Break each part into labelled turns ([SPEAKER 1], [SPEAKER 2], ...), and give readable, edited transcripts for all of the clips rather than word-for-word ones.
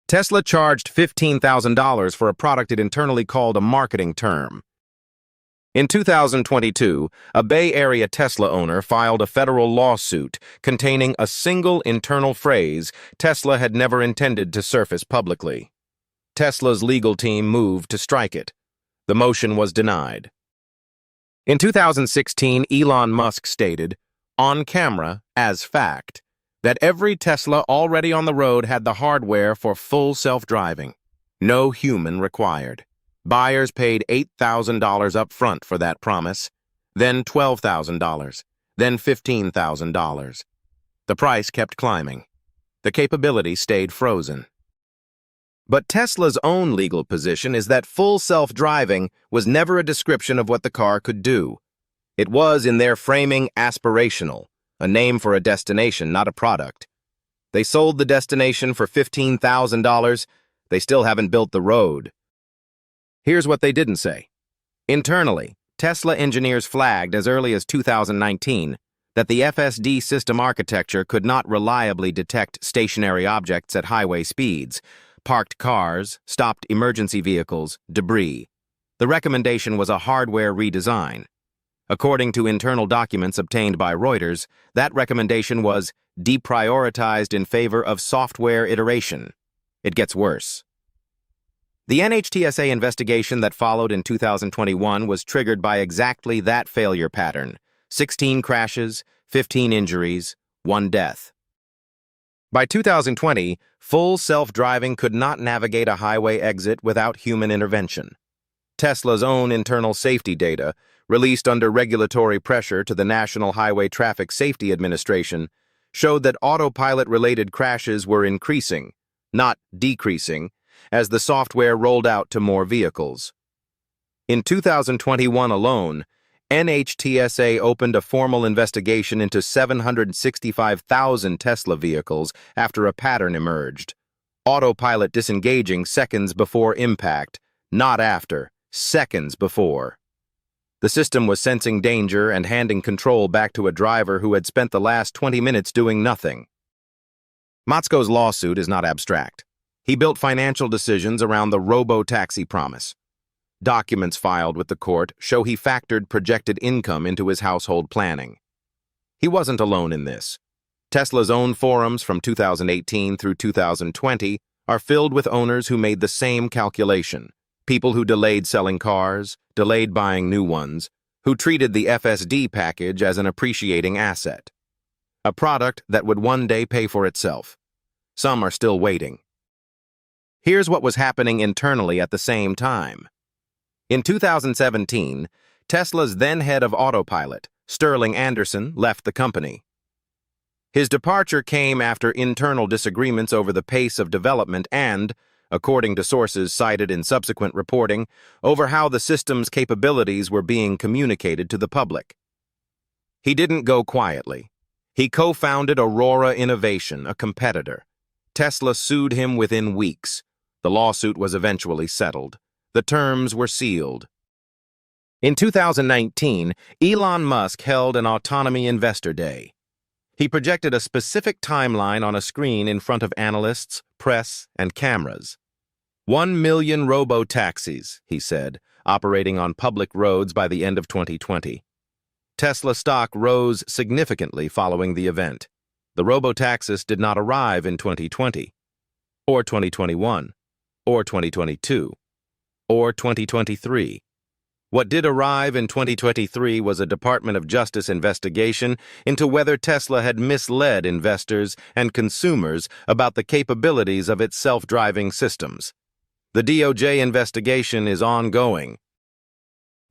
[SPEAKER 1] Tesla charged $15,000 for a product it internally called a marketing term. In 2022, a Bay Area Tesla owner filed a federal lawsuit containing a single internal phrase Tesla had never intended to surface publicly. Tesla's legal team moved to strike it. The motion was denied. In 2016, Elon Musk stated, on camera, as fact, that every Tesla already on the road had the hardware for full self-driving. No human required. Buyers paid $8,000 up front for that promise, then $12,000, then $15,000. The price kept climbing. The capability stayed frozen. But Tesla's own legal position is that full self-driving was never a description of what the car could do. It was, in their framing, aspirational, a name for a destination, not a product. They sold the destination for $15,000. They still haven't built the road. Here's what they didn't say. Internally, Tesla engineers flagged as early as 2019 that the FSD system architecture could not reliably detect stationary objects at highway speeds, parked cars, stopped emergency vehicles, debris. The recommendation was a hardware redesign. According to internal documents obtained by Reuters, that recommendation was deprioritized in favor of software iteration. It gets worse. The NHTSA investigation that followed in 2021 was triggered by exactly that failure pattern: 16 crashes, 15 injuries, 1 death. By 2020, full self-driving could not navigate a highway exit without human intervention. Tesla's own internal safety data, released under regulatory pressure to the National Highway Traffic Safety Administration, showed that autopilot-related crashes were increasing, not decreasing, as the software rolled out to more vehicles. In 2021 alone, NHTSA opened a formal investigation into 765,000 Tesla vehicles after a pattern emerged. Autopilot disengaging seconds before impact, not after, seconds before. The system was sensing danger and handing control back to a driver who had spent the last 20 minutes doing nothing. Motzko's lawsuit is not abstract. He built financial decisions around the robotaxi promise. Documents filed with the court show he factored projected income into his household planning. He wasn't alone in this. Tesla's own forums from 2018 through 2020 are filled with owners who made the same calculation. People who delayed selling cars, delayed buying new ones, who treated the FSD package as an appreciating asset. A product that would one day pay for itself. Some are still waiting. Here's what was happening internally at the same time. In 2017, Tesla's then head of Autopilot, Sterling Anderson, left the company. His departure came after internal disagreements over the pace of development and, according to sources cited in subsequent reporting, over how the system's capabilities were being communicated to the public. He didn't go quietly. He co-founded Aurora Innovation, a competitor. Tesla sued him within weeks. The lawsuit was eventually settled. The terms were sealed. In 2019, Elon Musk held an Autonomy Investor Day. He projected a specific timeline on a screen in front of analysts, press, and cameras. 1 million robotaxis, he said, operating on public roads by the end of 2020. Tesla stock rose significantly following the event. The robotaxis did not arrive in 2020, or 2021, or 2022. Or 2023. What did arrive in 2023 was a Department of Justice investigation into whether Tesla had misled investors and consumers about the capabilities of its self-driving systems. The DOJ investigation is ongoing.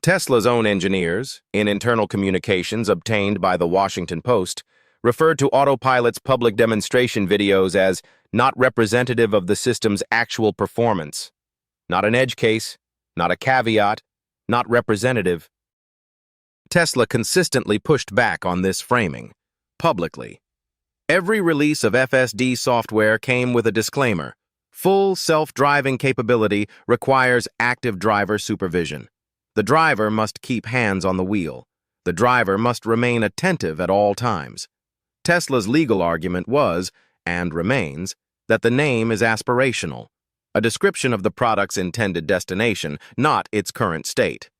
[SPEAKER 1] Tesla's own engineers, in internal communications obtained by the Washington Post, referred to Autopilot's public demonstration videos as not representative of the system's actual performance. Not an edge case, not a caveat, not representative. Tesla consistently pushed back on this framing, publicly. Every release of FSD software came with a disclaimer. Full self-driving capability requires active driver supervision. The driver must keep hands on the wheel. The driver must remain attentive at all times. Tesla's legal argument was, and remains, that the name is aspirational, a description of the product's intended destination, not its current state.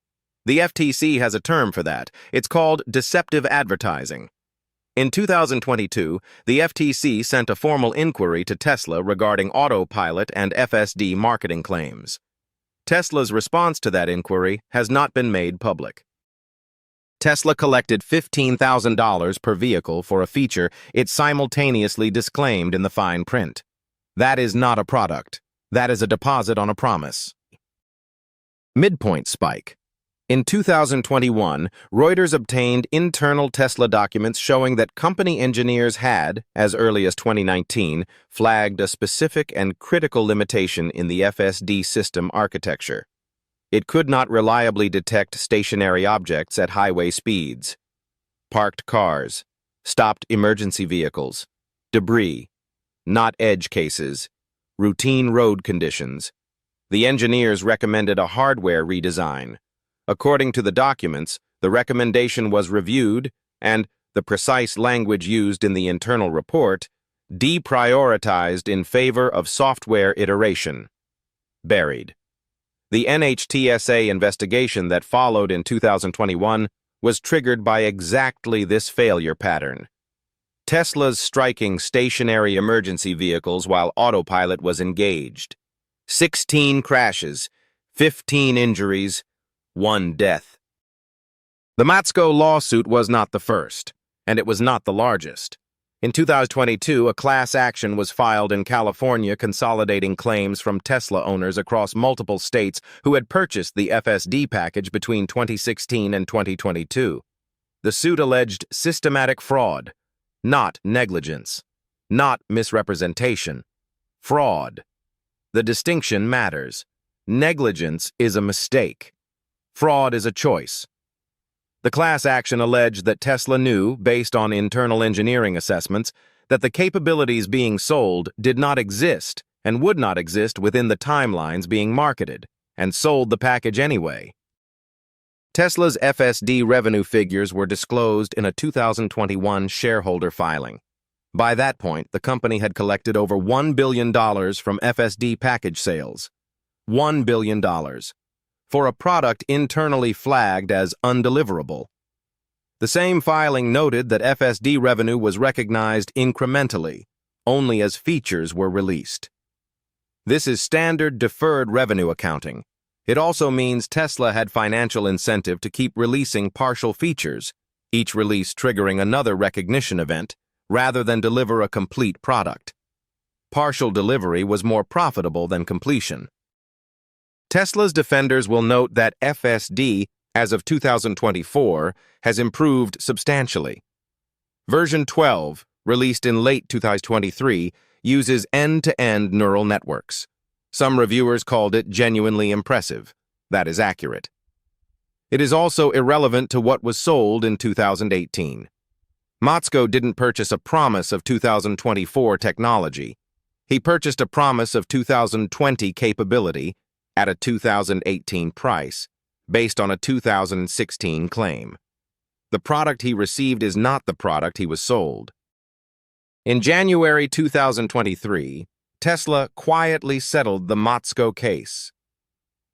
[SPEAKER 1] The FTC has a term for that. It's called deceptive advertising. In 2022, the FTC sent a formal inquiry to Tesla regarding Autopilot and FSD marketing claims. Tesla's response to that inquiry has not been made public. Tesla collected $15,000 per vehicle for a feature it simultaneously disclaimed in the fine print. That is not a product. That is a deposit on a promise. Midpoint spike. In 2021, Reuters obtained internal Tesla documents showing that company engineers had, as early as 2019, flagged a specific and critical limitation in the FSD system architecture. It could not reliably detect stationary objects at highway speeds, parked cars, stopped emergency vehicles, debris, not edge cases, routine road conditions. The engineers recommended a hardware redesign. According to the documents, the recommendation was reviewed and, the precise language used in the internal report, deprioritized in favor of software iteration. Buried. The NHTSA investigation that followed in 2021 was triggered by exactly this failure pattern. Tesla's striking stationary emergency vehicles while Autopilot was engaged. 16 crashes, 15 injuries, 1 death. The Matsko lawsuit was not the first, and it was not the largest. In 2022, a class action was filed in California consolidating claims from Tesla owners across multiple states who had purchased the FSD package between 2016 and 2022. The suit alleged systematic fraud, not negligence, not misrepresentation. Fraud. The distinction matters. Negligence is a mistake. Fraud is a choice. The class action alleged that Tesla knew, based on internal engineering assessments, that the capabilities being sold did not exist and would not exist within the timelines being marketed, and sold the package anyway. Tesla's FSD revenue figures were disclosed in a 2021 shareholder filing. By that point, the company had collected over $1 billion from FSD package sales. $1 billion. For a product internally flagged as undeliverable. The same filing noted that FSD revenue was recognized incrementally, only as features were released. This is standard deferred revenue accounting. It also means Tesla had financial incentive to keep releasing partial features, each release triggering another recognition event, rather than deliver a complete product. Partial delivery was more profitable than completion. Tesla's defenders will note that FSD, as of 2024, has improved substantially. Version 12, released in late 2023, uses end-to-end neural networks. Some reviewers called it genuinely impressive. That is accurate. It is also irrelevant to what was sold in 2018. Matsko didn't purchase a promise of 2024 technology. He purchased a promise of 2020 capability at a 2018 price, based on a 2016 claim. The product he received is not the product he was sold. In January 2023, Tesla quietly settled the Matsko case.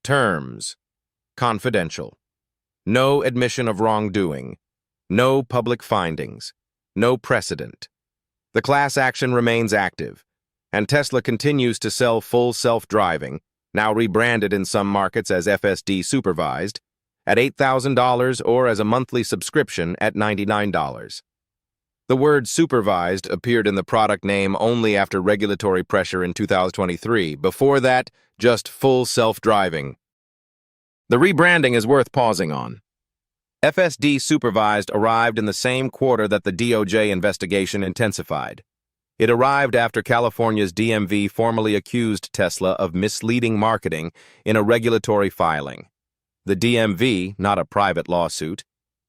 [SPEAKER 1] Terms: confidential. No admission of wrongdoing. No public findings. No precedent. The class action remains active, and Tesla continues to sell full self-driving, now rebranded in some markets as FSD Supervised, at $8,000 or as a monthly subscription at $99. The word supervised appeared in the product name only after regulatory pressure in 2023. Before that, just full self-driving. The rebranding is worth pausing on. FSD Supervised arrived in the same quarter that the DOJ investigation intensified. It arrived after California's DMV formally accused Tesla of misleading marketing in a regulatory filing. The DMV, not a private lawsuit,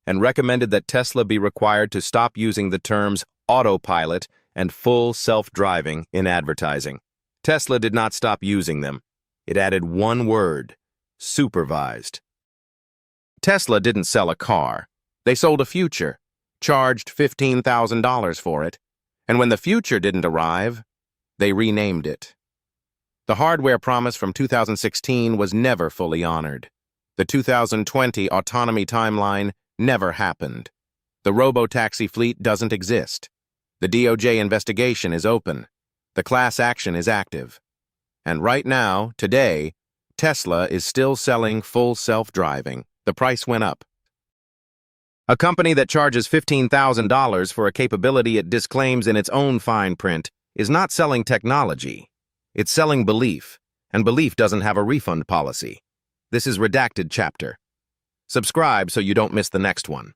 [SPEAKER 1] and recommended that Tesla be required to stop using the terms autopilot and full self-driving in advertising. Tesla did not stop using them. It added one word: supervised. Tesla didn't sell a car. They sold a future, charged $15,000 for it. And when the future didn't arrive, They renamed it. The hardware promise from 2016 was never fully honored. The 2020 autonomy timeline never happened. The robotaxi fleet doesn't exist. The DOJ investigation is open. The class action is active. And right now, today, Tesla is still selling full self-driving. The price went up. A company that charges $15,000 for a capability it disclaims in its own fine print is not selling technology. It's selling belief, and belief doesn't have a refund policy. This is Redacted Chapter. Subscribe so you don't miss the next one.